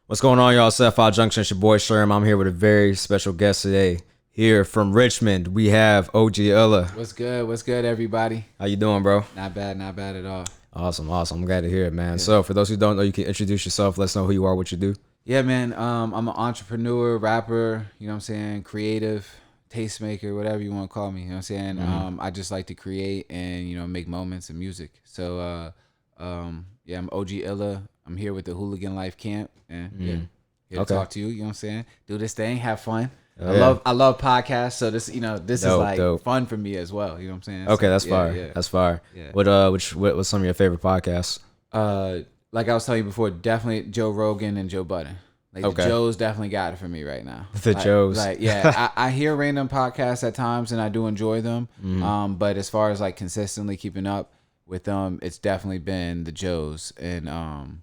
What's going on, y'all? Sapphire Junction. It's your boy Sherm. I'm here with a very special guest today. Here from Richmond, we have OG Ella. What's good? What's good, everybody? How you doing, bro? Not bad at all. Awesome. I'm glad to hear it, man. Yeah. So, for those who don't know, you can introduce yourself. Let's know who you are, what you do. Yeah, man. I'm an entrepreneur, rapper. You know what I'm saying? Creative, tastemaker, whatever you want to call me. You know what I'm saying? Mm-hmm. I just like to create and make moments in music. So, yeah, I'm OG Ella. I'm here with the Hooligan Life Camp, and here to talk to you. You know what I'm saying? Do this thing, have fun. I love podcasts, so this is like dope. Fun for me as well. You know what I'm saying? Okay, so, that's fire. Yeah. That's fire. Yeah. What's some of your favorite podcasts? Like I was telling you before, definitely Joe Rogan and Joe Budden. Like the Joes definitely got it for me right now. The Joes. I hear random podcasts at times and I do enjoy them. Mm-hmm. But as far as like consistently keeping up with them, it's definitely been the Joes. And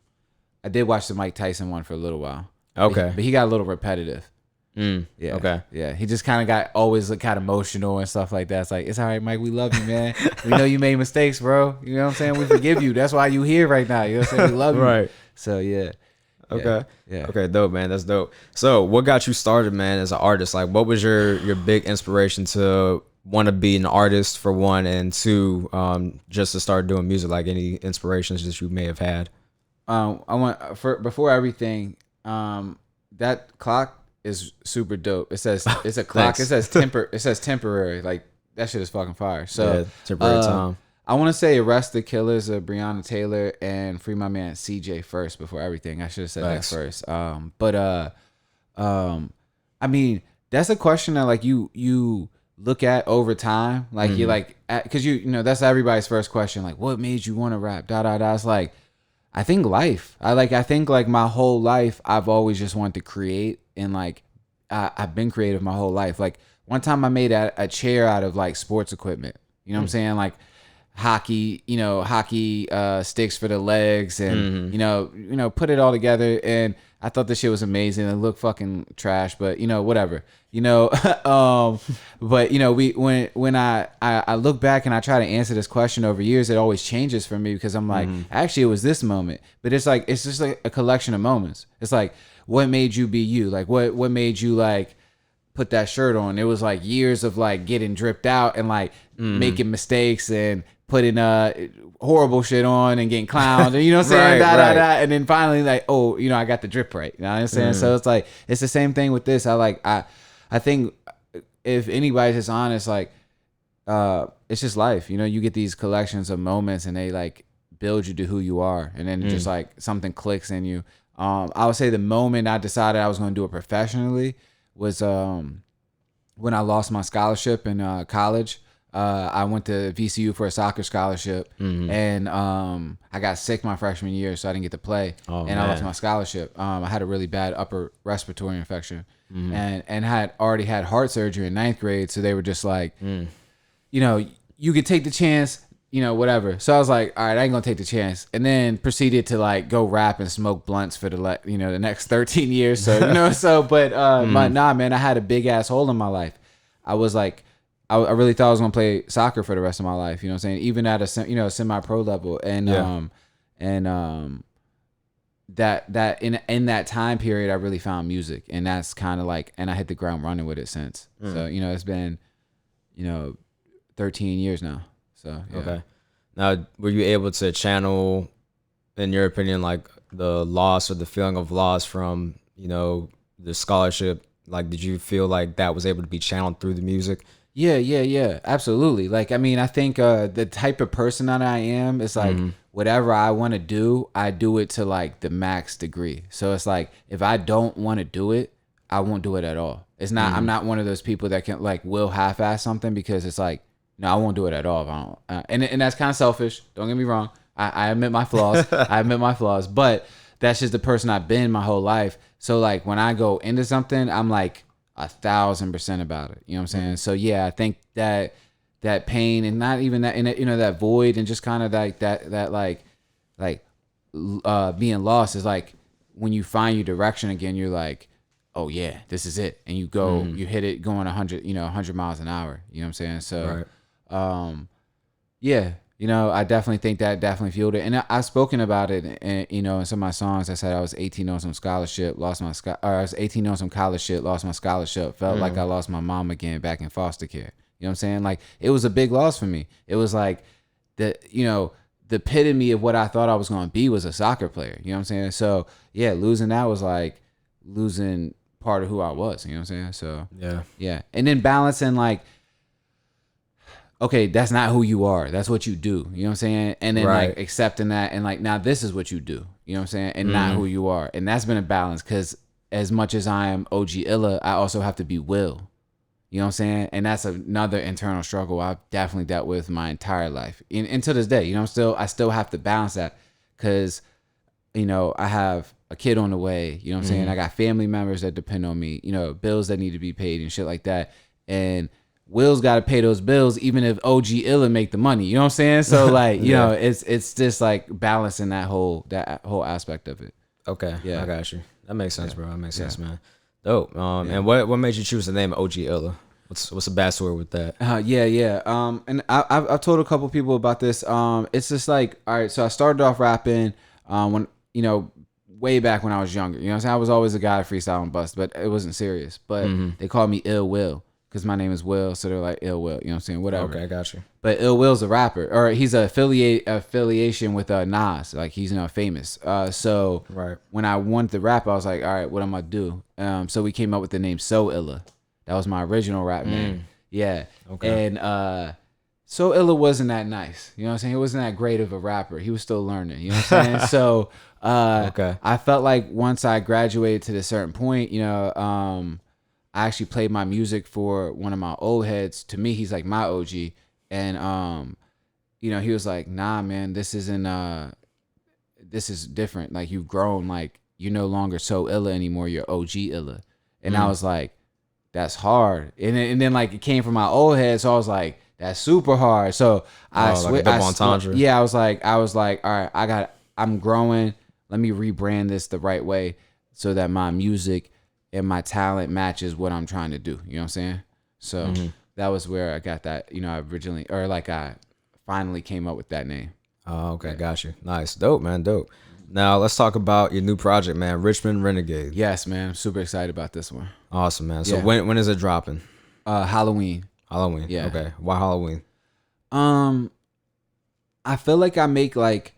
I did watch the Mike Tyson one for a little while. Okay. But he got a little repetitive. Yeah. Okay. Yeah. He just kind of got always kind of emotional and stuff like that. It's like, it's all right, Mike. We love you, man. We know you made mistakes, bro. You know what I'm saying? We forgive you. That's why you here right now. You know what I'm saying? We love you. Right. So yeah. Okay. Yeah. Okay. Dope, man. That's dope. So, what got you started, man, as an artist? Like, what was your big inspiration to want to be an artist for one, and two, just to start doing music? Like, any inspirations that you may have had? Before everything, that clock is super dope. It says it's a clock. It says temporary. Like that shit is fucking fire. So yeah, temporary time. I want to say Arrest the Killers of Breonna Taylor and Free My Man CJ first before everything. I should have said that first. I mean, that's a question that like you look at over time. Like you're like, because you know that's everybody's first question. Like, what made you want to rap? It's like, I think life. I think like my whole life I've always just wanted to create, and like I've been creative my whole life. Like one time I made a chair out of like sports equipment. You know what I'm saying? Like hockey sticks for the legs, and you know put it all together, and I thought this shit was amazing. It looked fucking trash, but whatever. But when I look back and I try to answer this question over years, it always changes for me, because I'm like, actually it was this moment. But it's just like a collection of moments. It's like, what made you be you? Like what made you like put that shirt on? It was like years of like getting dripped out and like making mistakes and putting horrible shit on and getting clowned, and you know what I'm saying? Right. And then finally like, oh, I got the drip right. You know what I'm saying? So it's like, it's the same thing with this. I think if anybody's just honest, like it's just life. You get these collections of moments and they like build you to who you are, and then just like something clicks in you. I would say the moment I decided I was going to do it professionally was when I lost my scholarship in college. I went to VCU for a soccer scholarship, and I got sick my freshman year, so I didn't get to play, and I lost my scholarship. I had a really bad upper respiratory infection, and had already had heart surgery in 9th grade, so they were just like, you could take the chance, whatever. So I was like, all right, I ain't gonna take the chance, and then proceeded to like go rap and smoke blunts for the the next 13 years. So but man, I had a big ass hole in my life. I was like, I really thought I was gonna play soccer for the rest of my life. You know what I'm saying? Even at a semi-pro level, and that in that time period, I really found music, and that's kind of like, and I hit the ground running with it since. So it's been 13 years now. So yeah. Okay. Now, were you able to channel, in your opinion, like the loss or the feeling of loss from the scholarship? Like, did you feel like that was able to be channeled through the music? Yeah, absolutely. Like, I mean, I think the type of person that I am is like, whatever I want to do, I do it to like the max degree. So it's like, if I don't want to do it, I won't do it at all. It's not, I'm not one of those people that can like will half-ass something, because it's like, no, I won't do it at all if I don't. And that's kind of selfish. Don't get me wrong. I admit my flaws. But that's just the person I've been my whole life. So like when I go into something, I'm like 1,000% about it. You know what I'm saying? So yeah, I think that pain, and not even that, and that void, and just kind of like that being lost is like when you find your direction again, you're like, oh yeah, this is it, and you go, you hit it going 100 miles an hour. You know what I'm saying? So, yeah, you know, I definitely think that definitely fueled it. And I've spoken about it, and you know, in some of my songs, I said I was 18 on some scholarship, lost my or I was 18 on some college shit, lost my scholarship, felt like I lost my mom again back in foster care. You know what I'm saying? Like, it was a big loss for me. It was like the epitome of what I thought I was going to be was a soccer player. You know what I'm saying? So yeah, losing that was like losing part of who I was. You know what I'm saying? So yeah. And then balancing like, okay, that's not who you are. That's what you do. You know what I'm saying? And then like accepting that and like, now this is what you do. You know what I'm saying? And not who you are. And that's been a balance, because as much as I am OG Illa, I also have to be Will. You know what I'm saying? And that's another internal struggle I've definitely dealt with my entire life. And to this day, you know, I still have to balance that, because, you know, I have a kid on the way. You know what I'm saying? I got family members that depend on me, you know, bills that need to be paid and shit like that. And Will's got to pay those bills, even if OG Illa make the money. You know what I'm saying? So like, you know, it's just like balancing that whole aspect of it. Okay, yeah, I got you. That makes sense, bro. That makes sense, man. Dope. And what made you choose the name OG Illa? What's the backstory with that? And I've told a couple people about this. It's just like, all right, so I started off rapping when, you know, way back when I was younger. You know what I'm saying? I was always a guy freestyle and bust, but it wasn't serious. But they called me Ill Will, because my name is Will, so they're like Ill Will. You know what I'm saying? Whatever. Okay, I got you. But Ill Will's a rapper, or he's a affiliation with Nas. Like, he's, you know, famous. So when I wanted to rap, I was like, all right, what am I do? So we came up with the name So Illa. That was my original rap name. Yeah. Okay. And So Illa wasn't that nice. You know what I'm saying? He wasn't that great of a rapper. He was still learning. You know what I'm saying? So I felt like once I graduated to this certain point, you know, I actually played my music for one of my old heads. To me, he's like my OG. And you know, he was like, nah, man, this is different. Like, you've grown. Like, you're no longer So Illa anymore. You're OG Illa. And I was like, that's hard. And then like, it came from my old head, so I was like, that's super hard. So I was like, all right, I'm growing. Let me rebrand this the right way so that my music and my talent matches what I'm trying to do. You know what I'm saying? So that was where I got that, you know, I finally came up with that name. Oh, okay. Yeah. Got you. Nice. Dope, man. Dope. Now let's talk about your new project, man. Richmond Renegade. Yes, man. I'm super excited about this one. Awesome, man. So when is it dropping? Halloween. Halloween. Yeah. Okay. Why Halloween? I feel like I make like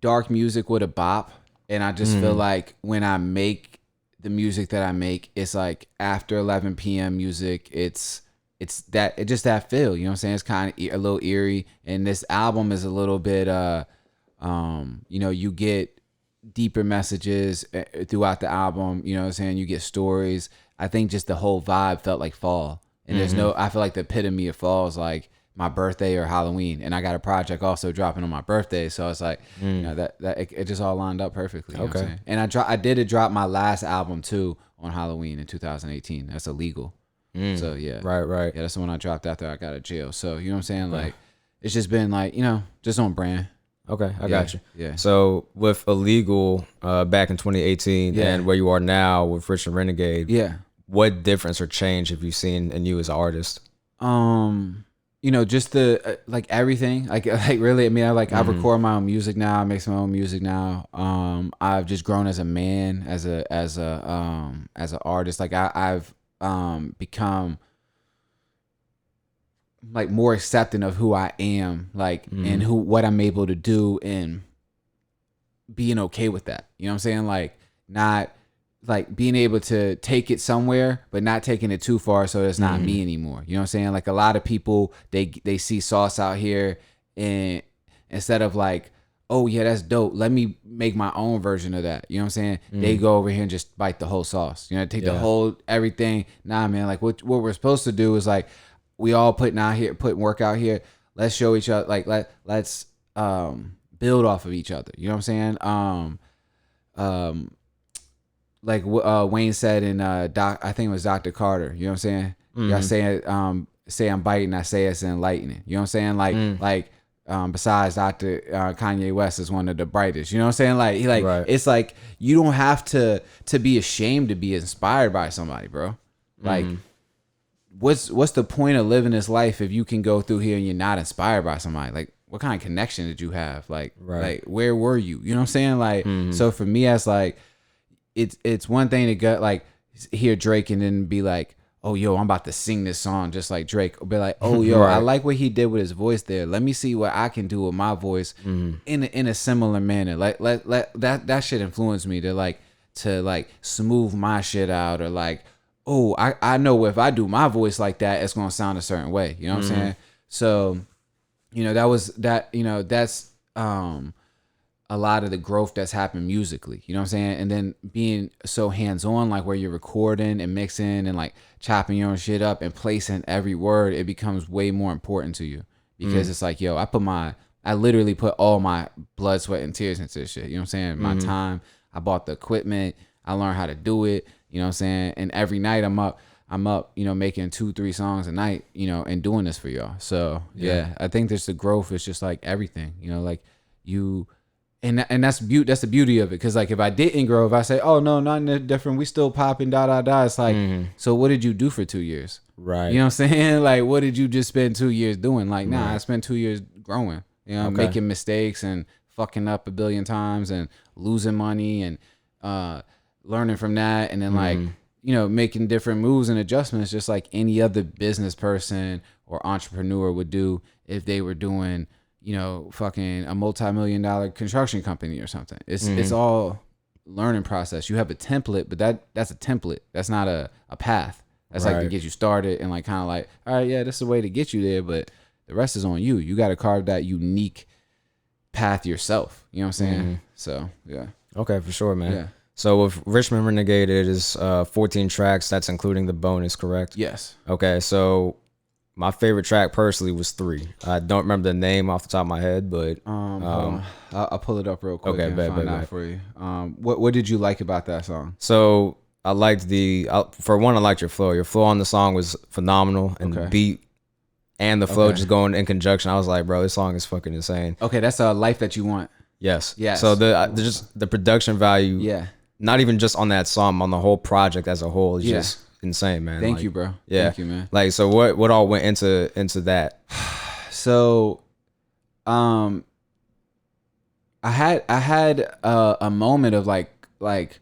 dark music with a bop, and I just feel like when I make the music that I make, it's like after 11 p.m. music. It's just that feel. You know what I'm saying? It's kind of a little eerie, and this album is a little bit you know, you get deeper messages throughout the album. You know what I'm saying? You get stories. I think just the whole vibe felt like fall. And I feel like the epitome of fall is like my birthday or Halloween. And I got a project also dropping on my birthday. So it's like, you know, that it just all lined up perfectly. You know what I'm saying? And I did drop my last album too on Halloween in 2018. That's illegal. So yeah. Right. Yeah, that's the one I dropped after I got out of jail. So, you know what I'm saying? Like, it's just been like, you know, just on brand. Okay, I got you. Yeah. So with Illegal back in 2018 and where you are now with Richmond Renegade, what difference or change have you seen in you as an artist? You know, just the like everything. Like really, I mean, I record my own music now. I make my own music now. I've just grown as a man, as an artist. Like I've become like more accepting of who I am, like and what I'm able to do, and being okay with that. You know what I'm saying? Like, not like being able to take it somewhere, but not taking it too far so it's not me anymore. You know what I'm saying? Like, a lot of people, they see Sauce out here, and instead of like, oh yeah, that's dope, let me make my own version of that. You know what I'm saying? They go over here and just bite the whole sauce. You know, take the whole everything. Nah, man, like what we're supposed to do is like, we all putting work out here. Let's show each other, like let's build off of each other. You know what I'm saying? Like Wayne said in I think it was Dr. Carter. You know what I'm saying? Y'all say I'm biting, I say it's enlightening. You know what I'm saying? Like besides Dr. Kanye West is one of the brightest. You know what I'm saying? It's like, you don't have to be ashamed to be inspired by somebody, bro. Like, what's the point of living this life if you can go through here and you're not inspired by somebody? Like, what kind of connection did you have? Like where were you? You know what I'm saying? Like, so for me, as like, it's one thing to go like hear Drake and then be like, oh, yo, I'm about to sing this song just like Drake. Or be like, oh, yo, I like what he did with his voice there. Let me see what I can do with my voice in a similar manner. Like, let that shit influence me to smooth my shit out, or like, oh, I know if I do my voice like that, it's gonna sound a certain way. You know what I'm saying? So, you know, that's a lot of the growth that's happened musically, you know what I'm saying? And then being so hands-on, like where you're recording and mixing and like chopping your own shit up and placing every word, it becomes way more important to you, because it's like, yo, I literally put all my blood, sweat, and tears into this shit. You know what I'm saying? My time, I bought the equipment, I learned how to do it, you know what I'm saying? And every night I'm up, you know, making 2-3 songs a night, you know, and doing this for y'all. So yeah, I think there's the growth is just like everything, you know, like you. And that's the beauty of it, because like if I didn't grow, if I say, oh no, nothing different, we still popping, it's like, so what did you do for 2 years? Right. You know what I'm saying? Like, what did you just spend 2 years doing? Like, nah, I spent 2 years growing, you know, making mistakes and fucking up a billion times and losing money and learning from that, and then like, you know, making different moves and adjustments just like any other business person or entrepreneur would do if they were doing, you know, fucking a multi-million-dollar construction company or something. It's all learning process. You have a template, but that's a template. That's not a path. That's like to get you started and like kind of like, all right, yeah, this is a way to get you there, but the rest is on you. You got to carve that unique path yourself. You know what I'm saying? So, yeah. Okay, for sure, man. Yeah. So with Richmond Renegade, it is 14 tracks. That's including the bonus, correct? Yes. Okay, so my favorite track personally was 3. I don't remember the name off the top of my head, but I'll pull it up real quick and find out for you. What did you like about that song? So I liked for one, I liked your flow. Your flow on the song was phenomenal, and the beat and the flow just going in conjunction. I was like, bro, this song is fucking insane. Okay, that's a Life That You Want. Yes. So the production value. Yeah. Not even just on that song, on the whole project as a whole, is just insane, man. Thank you, bro. Yeah. Thank you, man. Like, so what all went into that? So, I had a moment of like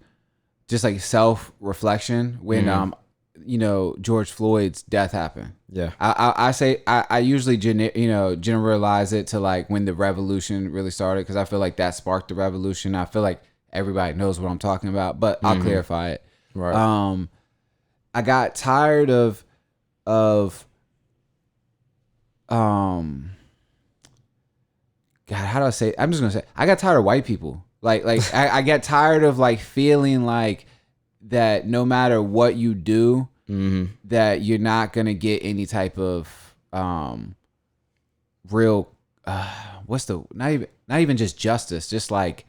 just like self-reflection when you know, George Floyd's death happened. Yeah. I usually generalize it to like when the revolution really started, because I feel like that sparked the revolution. I feel like everybody knows what I'm talking about, but I'll clarify it. Right. I got tired of God, how do I say it? I'm just gonna say I got tired of white people. Like I get tired of like feeling like that no matter what you do, that you're not gonna get any type of real not even just justice, just like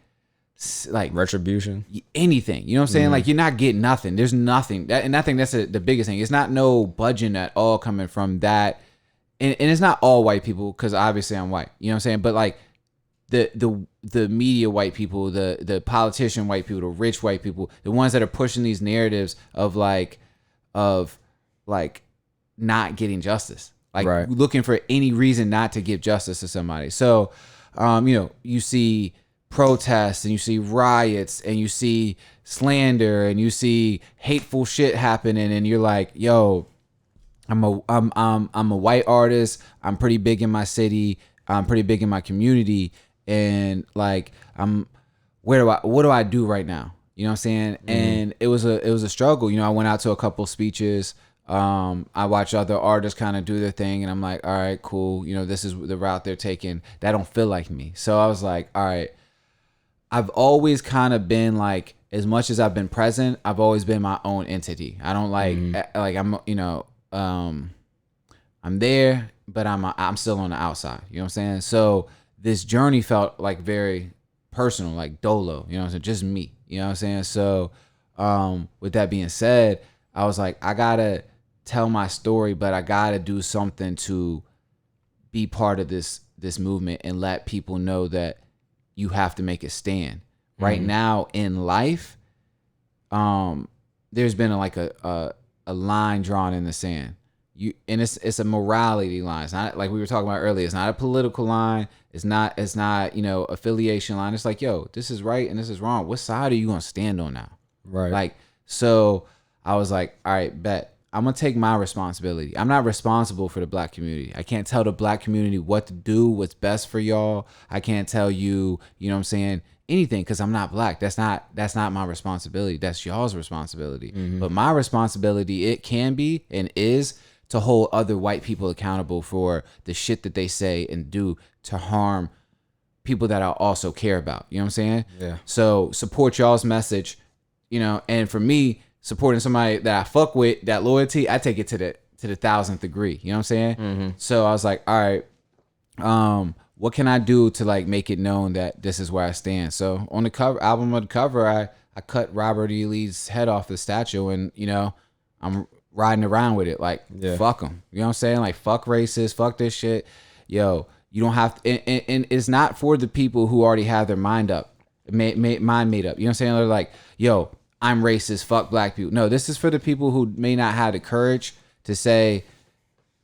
retribution, anything. You know what I'm saying? Like, you're not getting nothing. There's nothing. And I think that's the biggest thing. It's not no budging at all coming from that. And it's not all white people, because obviously I'm white. You know what I'm saying? But like the media white people, the politician white people, the rich white people, the ones that are pushing these narratives of not getting justice. Like looking for any reason not to give justice to somebody. So you know, you see protests and you see riots and you see slander and you see hateful shit happening, and you're like, yo, I'm a white artist. I'm pretty big in my city. I'm pretty big in my community, and like what do I do right now? You know what I'm saying? And it was a struggle. You know, I went out to a couple speeches. I watch other artists kind of do their thing, and I'm like, all right, cool. You know, this is the route they're taking. That don't feel like me. So I was like, all right. I've always kind of been like, as much as I've been present, I've always been my own entity. I don't like I'm, you know, I'm there, but I'm still on the outside. You know what I'm saying? So this journey felt like very personal, like dolo. You know what I'm saying? Just me. You know what I'm saying? So with that being said, I was like, I gotta tell my story, but I gotta do something to be part of this movement and let people know that you have to make a stand. Right now in life, there's been a line drawn in the sand. and it's a morality line. It's not like we were talking about earlier. It's not a political line. It's not affiliation line. It's like, yo, this is right and this is wrong. What side are you gonna stand on now? Right. Like, so I was like, all right, bet. I'm gonna take my responsibility. I'm not responsible for the black community. I can't tell the black community what to do, what's best for y'all. I can't tell you, you know what I'm saying, anything, because I'm not black. That's not my responsibility. That's y'all's responsibility. But my responsibility, it can be and is, to hold other white people accountable for the shit that they say and do to harm people that I also care about. You know what I'm saying? Yeah. So support y'all's message, you know, and for me, supporting somebody that I fuck with, that loyalty, I take it to the 1000th degree. You know what I'm saying? So I was like, all right, what can I do to like make it known that this is where I stand? So on the album of the cover, I cut Robert E. Lee's head off the statue, and you know, I'm riding around with it like, fuck them. You know what I'm saying? Like, fuck racist, fuck this shit. Yo, you don't have to, and it's not for the people who already have their mind up, mind made up. You know what I'm saying? They're like, yo, I'm racist, fuck black people. No, this is for the people who may not have the courage to say,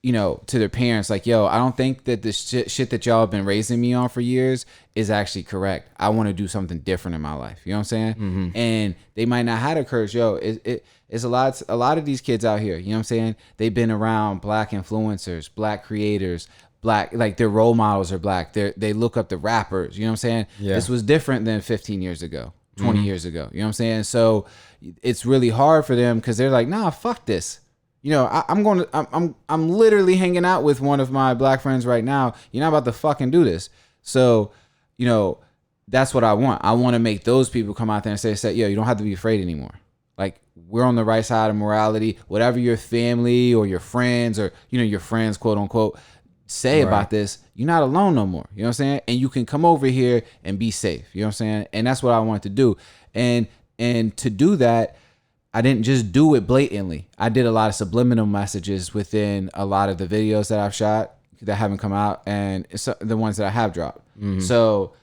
you know, to their parents, like, yo, I don't think that the shit that y'all have been raising me on for years is actually correct. I want to do something different in my life. You know what I'm saying? And they might not have the courage. Yo, it's a lot of these kids out here, you know what I'm saying? They've been around black influencers, black creators, black, like their role models are black. They look up the rappers, you know what I'm saying? Yeah. This was different than 15 years ago, 20 years ago. You know what I'm saying? So it's really hard for them because they're like, nah, fuck this. You know, I'm literally hanging out with one of my black friends right now. You're not about to fucking do this. So, you know, that's what I want. I want to make those people come out there and say, yo, you don't have to be afraid anymore. Like, we're on the right side of morality. Whatever your family or your friends or, you know, your friends, quote unquote, say about this, you're not alone no more. You know what I'm saying? And you can come over here and be safe. You know what I'm saying? And that's what I want to do. And to do that, I didn't just do it blatantly. I did a lot of subliminal messages within a lot of the videos that I've shot that haven't come out, and the ones that I have dropped. So,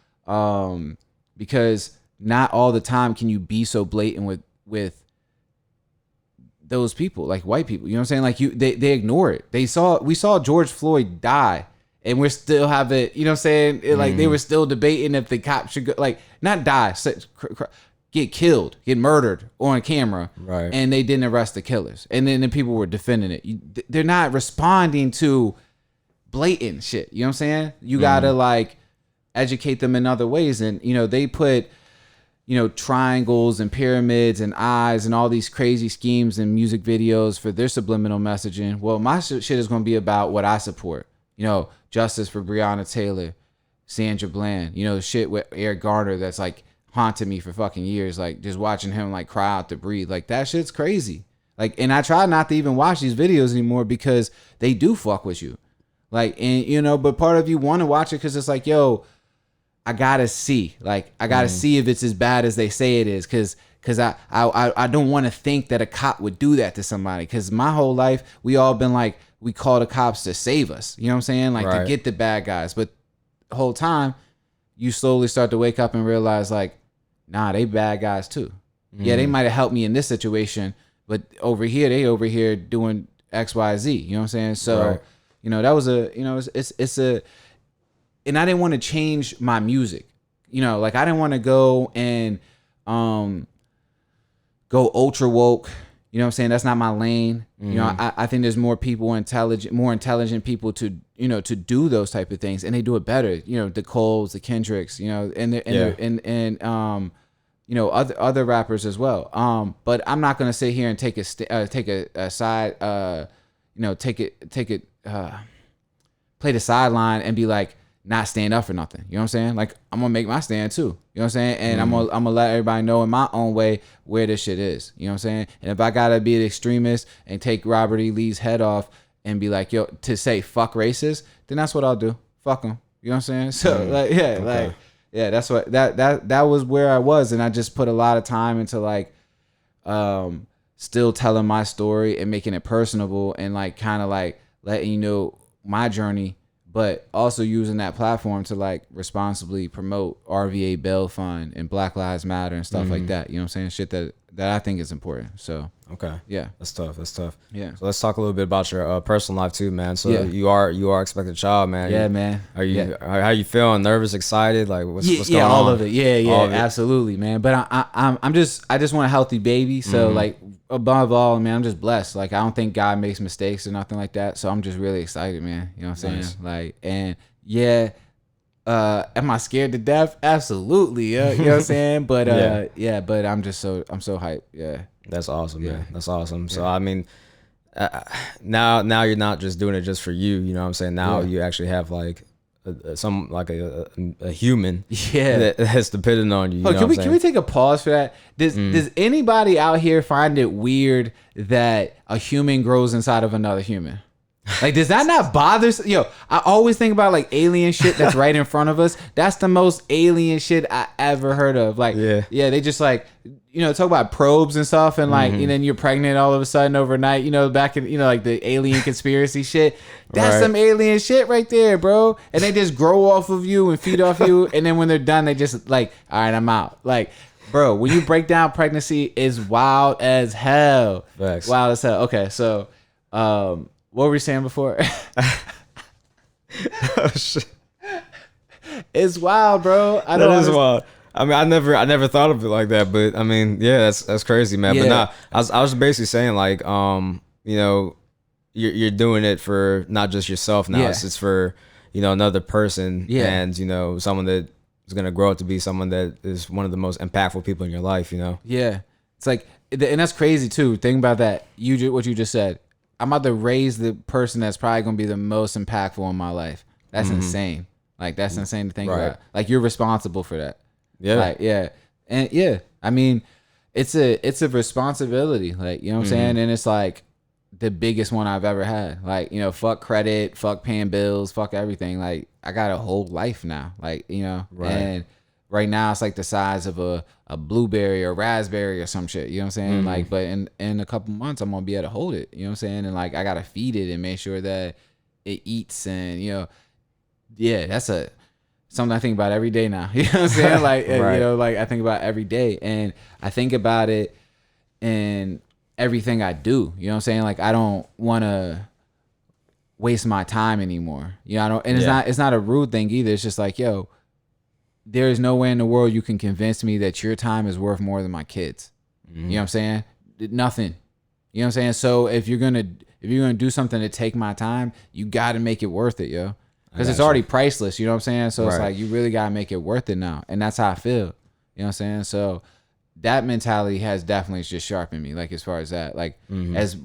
because not all the time can you be so blatant with those people, like white people. You know what I'm saying? Like they ignore it. We saw George Floyd die, and we're still having, you know what I'm saying? Like they were still debating if the cop should go, like, not die, get killed, get murdered on camera, right? And they didn't arrest the killers, and then the people were defending it. They're not responding to blatant shit. You know what I'm saying? You gotta like educate them in other ways, and you know they put, you know, triangles and pyramids and eyes and all these crazy schemes and music videos for their subliminal messaging. Well, my shit is gonna be about what I support. You know, justice for Breonna Taylor, Sandra Bland. You know, the shit with Eric Garner that's like haunted me for fucking years, like just watching him like cry out to breathe, like that shit's crazy. Like, and I try not to even watch these videos anymore because they do fuck with you, like, and you know, but part of you want to watch it because it's like, yo, I gotta see, like, I gotta see if it's as bad as they say it is, because I don't want to think that a cop would do that to somebody, because my whole life we all been like, we call the cops to save us, you know what I'm saying, like to get the bad guys, but the whole time you slowly start to wake up and realize, like, nah, they bad guys too. Yeah, they might have helped me in this situation, but over here, they over here doing X, Y, Z. You know what I'm saying? So, you know, that was it's a, and I didn't want to change my music. You know, like I didn't want to go and go ultra woke. You know what I'm saying? That's not my lane. You know, I think there's more people, more intelligent people to, you know, to do those type of things, and they do it better. You know, the Coles, the Kendricks, you know, and you know, other rappers as well. But I'm not gonna sit here and take a side, you know, play the sideline and be like, not stand up for nothing. You know what I'm saying? Like, I'm gonna make my stand too. You know what I'm saying? And I'm gonna let everybody know in my own way where this shit is. You know what I'm saying? And if I gotta be an extremist and take Robert E. Lee's head off and be like, yo, to say fuck racist, then that's what I'll do. Fuck them. You know what I'm saying? So like, yeah, okay. Like, yeah, that's what that was where I was, and I just put a lot of time into like, still telling my story and making it personable and like kind of like letting you know my journey, but also using that platform to like responsibly promote RVA Bail Fund and Black Lives Matter and stuff like that. You know what I'm saying? Shit that I think is important. So okay, yeah, that's tough. That's tough. Yeah. So let's talk a little bit about your personal life too, man. So Yeah. you are expecting a child, man. Yeah, man. Are you how you feeling? Nervous, excited? Like what's going on? All of it. Yeah, All of it. absolutely, man. But I just want a healthy baby. So like above all, man, I'm just blessed. Like I don't think God makes mistakes or nothing like that. So I'm just really excited, man. You know what I'm Nice. saying? Like, and yeah. Am I scared to death? Absolutely. Yeah. You know what I'm saying? But but I'm so hyped. Yeah. That's awesome, man. That's awesome. So I mean, now you're not just doing it just for you. You know what I'm saying? Now you actually have like a human that's depending on you. You know what I'm saying? Can we take a pause for that? Does anybody out here find it weird that a human grows inside of another human? Like, does that not bother? Yo, I always think about like alien shit that's right in front of us. That's the most alien shit I ever heard of. Like, they just like, talk about probes and stuff, and like, and then you're pregnant all of a sudden overnight. Back in, like the alien conspiracy shit. That's some alien shit right there, bro. And they just grow off of you and feed off you, and then when they're done, they just like, all right, I'm out. Like, bro, when you break down pregnancy, is wild as hell. Facts. Wild as hell. Okay, so, what were we saying before? Oh, shit. It's wild, bro. That is wild. I mean, I never thought of it like that, but I mean, yeah, that's crazy, man. Yeah. But nah, I was basically saying like, you're doing it for not just yourself now. Yeah. It's for another person, and someone that is gonna grow up to be someone that is one of the most impactful people in your life. Yeah, it's like, and that's crazy too. Think about that. What you just said. I'm about to raise the person that's probably gonna be the most impactful in my life. That's insane. Like that's insane to think about. Like you're responsible for that. Yeah. Like and yeah. I mean, it's a responsibility. Like you know what I'm saying. And it's like the biggest one I've ever had. Like fuck credit, fuck paying bills, fuck everything. Like I got a whole life now. Like and right now it's like the size of a blueberry or raspberry or some shit. You know what I'm saying? Like, but in a couple months I'm gonna be able to hold it. You know what I'm saying? And like I gotta feed it and make sure that it eats and that's something I think about every day now. You know what I'm saying? Like like I think about every day, and I think about it in everything I do. You know what I'm saying? Like I don't wanna waste my time anymore. I don't, and it's not a rude thing either. It's just like, yo, there is no way in the world you can convince me that your time is worth more than my kids. You know what I'm saying? Nothing. You know what I'm saying? So if you're gonna do something to take my time, you got to make it worth it, yo. Because it's already priceless. You know what I'm saying? So it's like you really got to make it worth it now, and that's how I feel. You know what I'm saying? So that mentality has definitely just sharpened me. Like as far as that, like as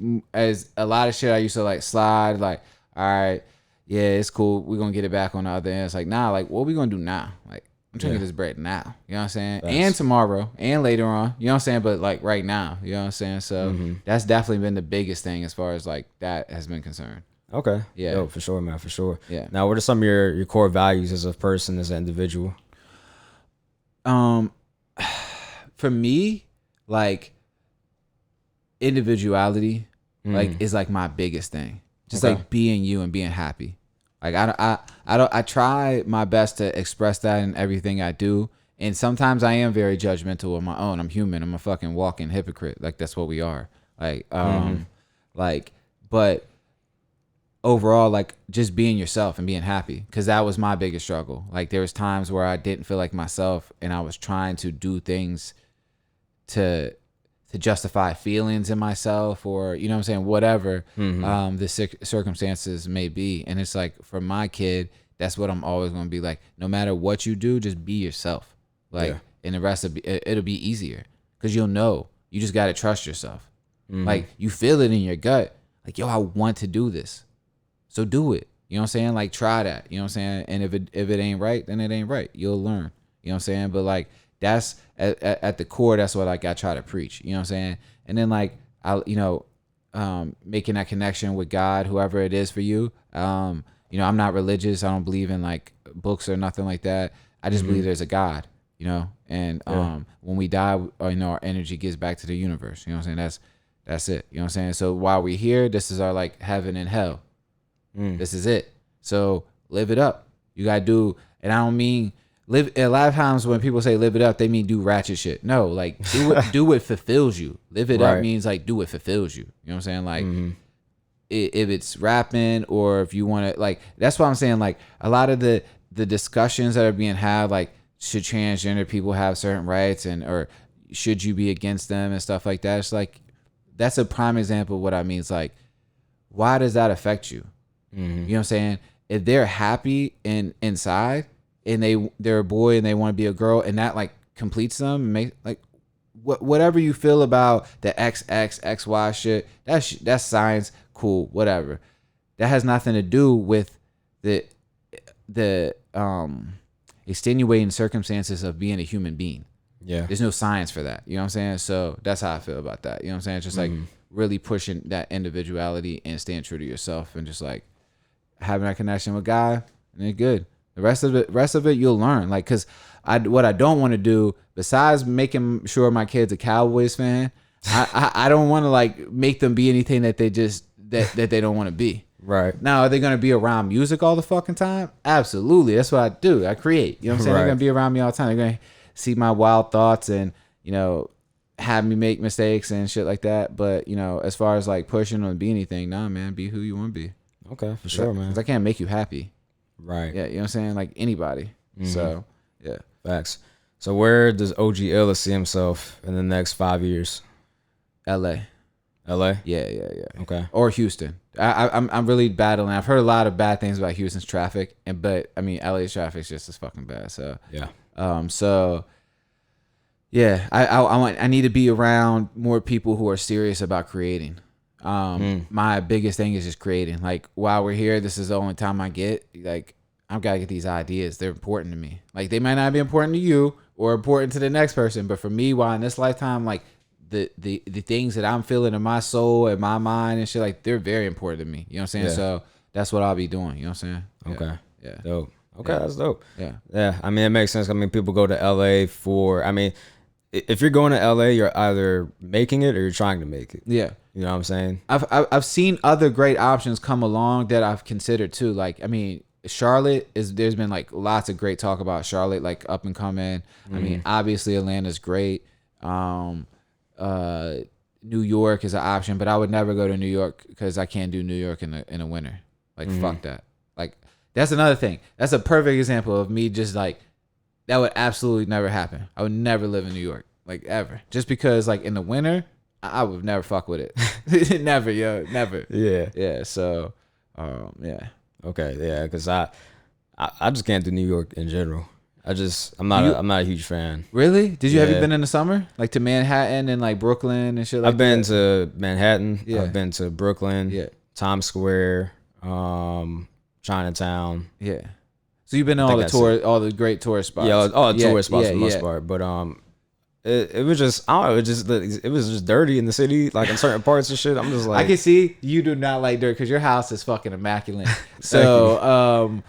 a lot of shit I used to like slide. Like, all right, yeah, it's cool. We're gonna get it back on the other end. It's like, nah, like what we gonna do now? Like I'm trying to get this bread now. You know what I'm saying? And tomorrow and later on. You know what I'm saying? But like right now. You know what I'm saying? So that's definitely been the biggest thing as far as like that has been concerned. Okay. Yeah. Yo, for sure, man. For sure. Yeah. Now, what are some of your core values as a person, as an individual? For me, like individuality, like is like my biggest thing. Just like being you and being happy. Like I try my best to express that in everything I do, and sometimes I am very judgmental of my own. I'm human. I'm a fucking walking hypocrite. Like that's what we are. Like but overall, like just being yourself and being happy, because that was my biggest struggle. Like there was times where I didn't feel like myself, and I was trying to do things to justify feelings in myself, or you know what I'm saying, whatever the circumstances may be. And it's like for my kid, that's what I'm always going to be like. No matter what you do, just be yourself. Like and the rest of it'll be easier, because you'll know. You just got to trust yourself. Like you feel it in your gut, like, yo, I want to do this, so do it. You know what I'm saying? Like try that. You know what I'm saying? And if it ain't right, then it ain't right. You'll learn. You know what I'm saying? But like that's at the core, that's what like I try to preach. You know what I'm saying? And then like I making that connection with God, whoever it is for you. I'm not religious. I don't believe in like books or nothing like that. I just believe there's a God, and when we die, our energy gets back to the universe. You know what I'm saying? That's it. You know what I'm saying? So while we're here, this is our like heaven and hell. This is it. So live it up. You gotta do, and I don't mean live. A lot of times when people say live it up, they mean do ratchet shit. No, like do what fulfills you. Live it up means like do what fulfills you. You know what I'm saying? Like if it's rapping or if you want to, like, that's what I'm saying. Like a lot of the discussions that are being had, like should transgender people have certain rights and or should you be against them and stuff like that. It's like that's a prime example of what I mean. It's like, why does that affect you? You know what I'm saying? If they're happy inside and they're a boy and they want to be a girl and that like completes them, make like whatever you feel about the XY shit, that's science, cool, whatever. That has nothing to do with the extenuating circumstances of being a human being. Yeah. There's no science for that. You know what I'm saying? So that's how I feel about that. You know what I'm saying? It's just like really pushing that individuality and staying true to yourself and just like having that connection with God, and it's good. The rest of it you'll learn. Like, cause what I don't want to do, besides making sure my kid's a Cowboys fan, I don't want to like make them be anything that they just that they don't want to be. Right. Now, are they gonna be around music all the fucking time? Absolutely. That's what I do. I create. You know what I'm saying? They're gonna be around me all the time. They're gonna see my wild thoughts and, you know, have me make mistakes and shit like that. But, you know, as far as like pushing or be anything, nah, man, be who you want to be. Okay, for sure, man. Because I can't make you happy. Right. Yeah, you know what I'm saying? Like anybody. So, yeah. Facts. So where does OG Illa see himself in the next 5 years? LA. LA? Yeah. Okay. Or Houston. I'm really battling. I've heard a lot of bad things about Houston's traffic, but I mean LA's traffic is just as fucking bad. So yeah. So yeah, I need to be around more people who are serious about creating. My biggest thing is just creating. Like while we're here, this is the only time I get. Like I've got to get these ideas. They're important to me. Like they might not be important to you or important to the next person, but for me, while in this lifetime, like the things that I'm feeling in my soul and my mind and shit, like they're very important to me. You know what I'm saying? Yeah. So that's what I'll be doing. You know what I'm saying? Okay. Yeah. Dope. Okay, yeah. That's dope. Yeah. Yeah. I mean, it makes sense. I mean, people go to LA for, I mean, if you're going to LA, you're either making it or you're trying to make it. Yeah. You know what I'm saying? I've seen other great options come along that I've considered too. Like, I mean, Charlotte there's been like lots of great talk about Charlotte, like up and coming. I mean, obviously Atlanta's great. New York is an option, but I would never go to New York because I can't do New York in a winter. Like, fuck that. Like, that's another thing. That's a perfect example of me just like, that would absolutely never happen. I would never live in New York, like ever. Just because like in the winter, I would never fuck with it. Never, yo, never. Yeah. Yeah. So, yeah. Okay. Yeah. Because I just can't do New York in general. I'm not a huge fan. Really? Have you been in the summer? Like to Manhattan and like Brooklyn and shit like that? I've been to Manhattan. Yeah. I've been to Brooklyn. Yeah. Times Square. Chinatown. Yeah. So you've been to all the great tourist spots. Yeah, all the tourist spots for the most part. But it was just, I don't know, it was just dirty in the city, like in certain parts and shit. I'm just like, I can see you do not like dirt because your house is fucking immaculate. So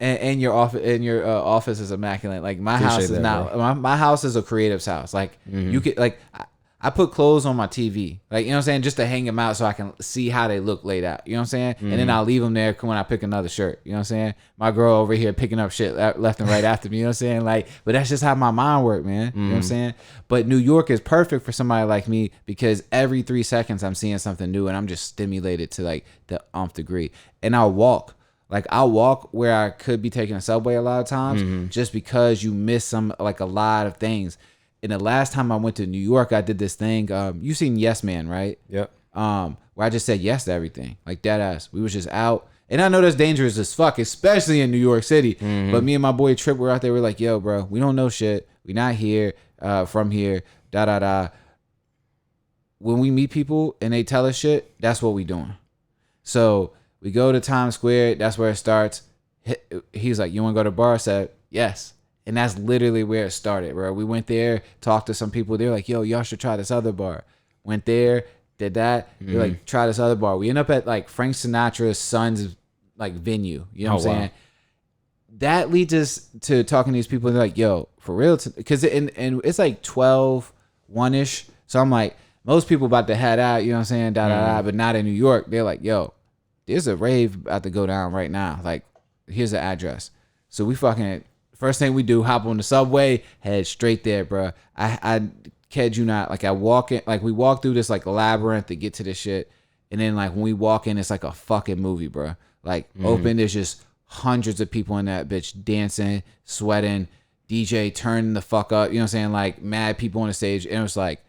and your office is immaculate. Like my house is not. My house is a creative's house. Like you could like. I put clothes on my TV, like, you know what I'm saying, just to hang them out so I can see how they look laid out. You know what I'm saying? And then I'll leave them there when I pick another shirt. You know what I'm saying? My girl over here picking up shit left and right after me. You know what I'm saying? Like, but that's just how my mind works, man. You know what I'm saying? But New York is perfect for somebody like me because every 3 seconds I'm seeing something new and I'm just stimulated to like the nth degree. And I'll walk where I could be taking a subway a lot of times just because you miss a lot of things. And the last time I went to New York, I did this thing. You seen Yes Man, right? Yep. Where I just said yes to everything, like dead ass. We was just out, and I know that's dangerous as fuck, especially in New York City. But me and my boy Trip were out there. We're like, yo, bro, we don't know shit. We not here, from here. When we meet people and they tell us shit, that's what we doing. So we go to Times Square. That's where it starts. He's like, you want to go to the bar? I said, yes. And that's literally where it started, bro. We went there, talked to some people. They're like, yo, y'all should try this other bar. Went there, did that. They're like, try this other bar. We end up at like Frank Sinatra's son's like venue. You know what I'm saying? That leads us to talking to these people. They're like, yo, for real? Because and it's like 12, 1-ish. So I'm like, most people about to head out, you know what I'm saying? But not in New York. They're like, yo, there's a rave about to go down right now. Like, here's the address. So we fucking, first thing we do, hop on the subway, head straight there, bro. I kid you not. Like, I walk in, like, we walk through this, like, labyrinth to get to this shit. And then, like, when we walk in, it's like a fucking movie, bro. Like, open, there's just hundreds of people in that bitch dancing, sweating, DJ turning the fuck up. You know what I'm saying? Like, mad people on the stage. And it was like,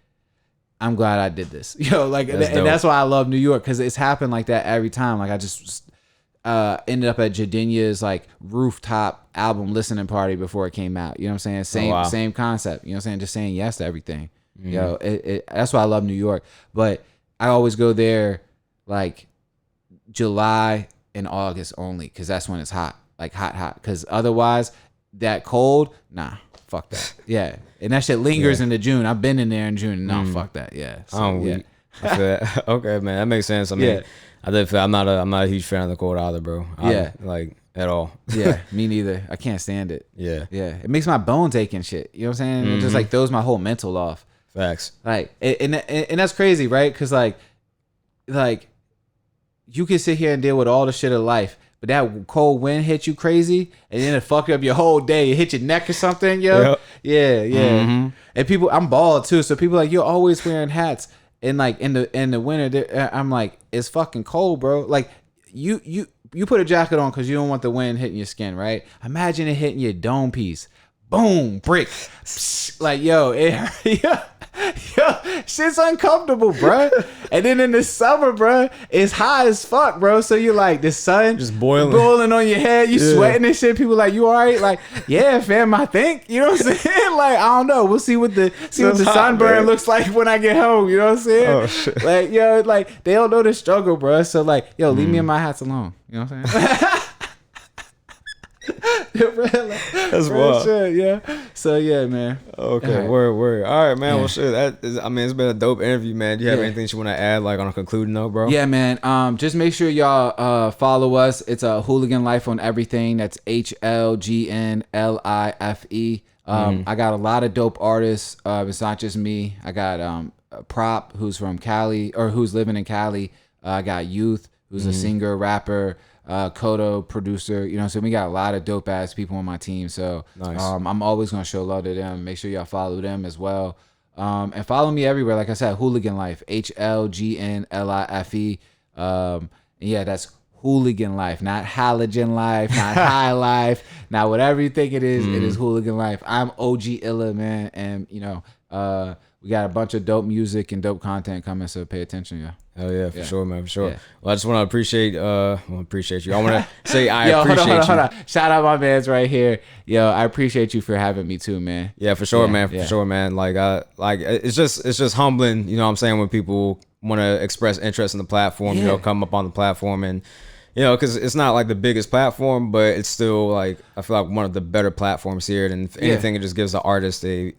I'm glad I did this. Like, and that's why I love New York, because it's happened like that every time. Like, I just ended up at Jadenia's, like, rooftop album listening party before it came out. You know what I'm saying? Same concept. You know what I'm saying? Just saying yes to everything. That's why I love New York. But I always go there, like, July and August only, because that's when it's hot. Like, hot. Because otherwise, that cold, nah, fuck that. Yeah. And that shit lingers into June. I've been in there in June. No, fuck that. Yeah. So, I feel that. Okay, man. That makes sense. I mean, I did feel I'm not a huge fan of the cold either, bro. Like, at all. Yeah, me neither. I can't stand it. Yeah. It makes my bones ache and shit. You know what I'm saying? It just, like, throws my whole mental off. Facts. Like, and that's crazy, right? Because, like, you can sit here and deal with all the shit of life, but that cold wind hit you crazy, and then it fucked up your whole day. It hit your neck or something, yo. Yep. Yeah. And people, I'm bald too, so people like, you're always wearing hats. And, like, in the winter, I'm like, it's fucking cold, bro. Like, you put a jacket on because you don't want the wind hitting your skin, right? Imagine it hitting your dome piece. Boom, brick. Like, yo, shit's uncomfortable, bro. And then in the summer, bro, it's hot as fuck, bro. So you're like, the sun just boiling on your head. You sweating and shit. People like, you all right? Like, yeah, fam, I think. You know what I'm saying? Like, I don't know. We'll see what the sunburn man. Looks like when I get home. You know what I'm saying? Oh, shit. Like, yo, like, they don't know the struggle, bro. So, like, yo, leave me and my hats alone. You know what I'm saying? That's wild. Shit, yeah. So yeah, man. Okay, right. Word. All right, man. Yeah. Well, shit. It's been a dope interview, man. Do you have anything you want to add, like, on a concluding note, bro? Yeah, man. Just make sure y'all follow us. It's a Hooligan Life on everything. That's HLGNLIFE. I got a lot of dope artists. It's not just me. I got Prop, who's from Cali, or who's living in Cali. I got Youth, who's a singer, rapper. Kodo, producer, you know, so we got a lot of dope ass people on my team. So nice. I'm always gonna show love to them. Make sure y'all follow them as well. And follow me everywhere. Like I said, Hooligan Life, HLGNLIFE. And yeah, that's Hooligan Life, not Halogen Life, not High Life, not whatever you think it is. It is Hooligan Life. I'm OG Illa, man, and you know, we got a bunch of dope music and dope content coming, so pay attention, yeah. Hell yeah, for sure, man, for sure. Yeah. Well, I just want to appreciate you. I want to say appreciate you. Hold on. Shout out my mans right here. Yo, I appreciate you for having me too, man. Yeah, for sure, man. For sure, man. Like, it's just humbling, you know what I'm saying, when people want to express interest in the platform, you know, come up on the platform and, you know, because it's not like the biggest platform, but it's still, like, I feel like one of the better platforms here. And if anything, it just gives the artist a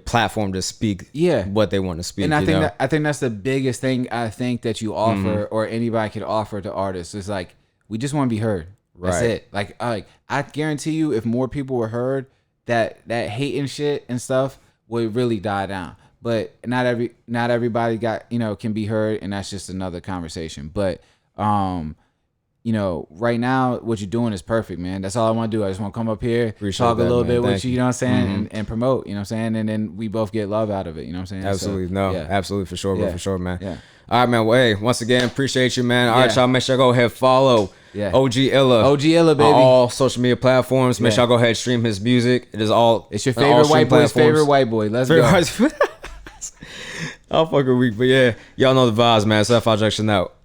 platform to speak what they want to speak. And I think that's the biggest thing I think that you offer or anybody could offer to artists is like, we just want to be heard. That's it. Like I guarantee you, if more people were heard, that hate and shit and stuff would really die down. But not everybody can be heard, and that's just another conversation. But you know, right now, what you're doing is perfect, man. That's all I want to do. I just want to come up here, talk a little bit with you, you know what I'm saying, and promote, you know what I'm saying, and then we both get love out of it, you know what I'm saying? Absolutely. Absolutely, for sure, bro, for sure, man. Yeah. All right, man. Well, hey, once again, appreciate you, man. All right, y'all, make sure y'all go ahead, follow OG Illa. OG Illa, baby. On all social media platforms. Make sure y'all go ahead and stream his music. It's your favorite white boy's favorite white boy. Let's go. I'll fucking weak, but yeah, y'all know the vibes, man. Self-Objection out.